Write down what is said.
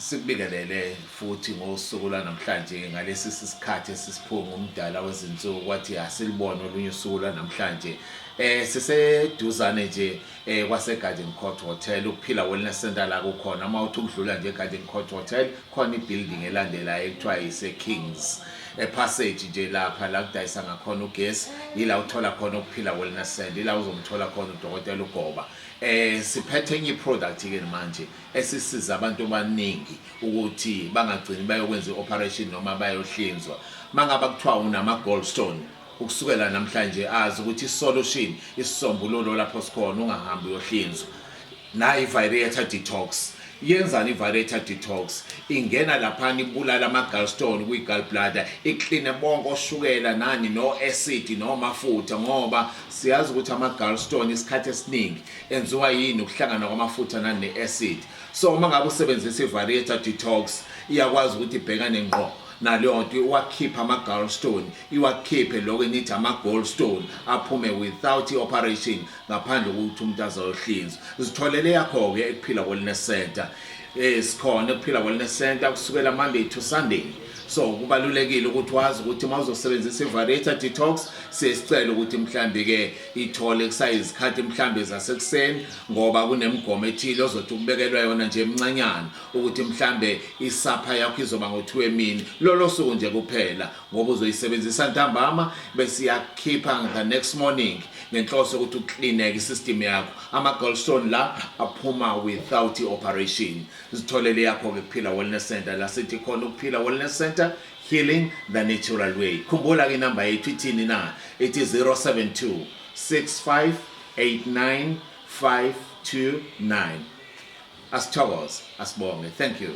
Sikubikelele futhi ngosuku lanamhlanje ngalesi sikhathi esisiphunga umdala wezinsuku kwathi asilibone olunye usuku lanamhlanje siseduzane nje kwase Garden Court Hotel ukuphila wellness center la kukhona mawuthi ukudlula nje Garden Court Hotel khona ibuilding elandelayo ekuthiwa ise Kings passage nje lapha la kudayisa ngakhona ugesi yila uthola khona ukuphila wellness center ila uzomthola khona uDokotela uGoba. Siphethe enye product ke manje esisiza abantu abaningi ukuthi bangagcini bayokwenza ioperation noma bayohlinzwa mangaba kuthiwa unama gallstone ukusukela namhlanje azi ukuthi isolution isisombululo lapho sikhona ungahambi uyohlinzwa na i-vibrator detox. Yenzani i-vibrator detox? Ingena lapha ibulala ama-gallstone kwi-gallbladder ikline bonke oshukela nani no acid no mafutha ngoba siyazi ukuthi ama-gallstone isikhathi esiningi enziwa yini ukuhlangana kwamafutha nani ne-acid. So uma ngabe usebenzisa i-vibrator detox iyakwazi ukuthi ibhekane ngqo naleyo nto iwakhipha ama-gallstone iwakhiphe lokho enithi ama-gallstone aphume without i-operation ngaphandle kokuthi umuntu azohlinzwa. Zitholele yakho-ke ekuphila wellness center. Sikhona ekuphila wellness center kusukela Monday to Sunday. So kubalulekile ukuthi wazi ukuthi mawuzosebenzisa i-vibrator detox sesicela ukuthi mhlambi ke ithole kusayizikhathi mhlambi zasekuseni ngoba kunemgomo ethile ozothi ukubekelwa yona nje emncanyana ukuthi mhlambe isapha yakho izoba ngo2 emini lolo suku nje kuphela ngoba uzoyisebenzisa ntambama bese yakhipha the next morning ngenhloso ukuthi uklineke isystem yakho ama-gallstone la aphuma without operation. Zitholele yakho ke kuphila wellness center la sithi khona ukuphila wellness center healing the natural way. Khumbula ke number yethu ithini na it is 072 6589 529. Asithokoze asibonge. Thank you.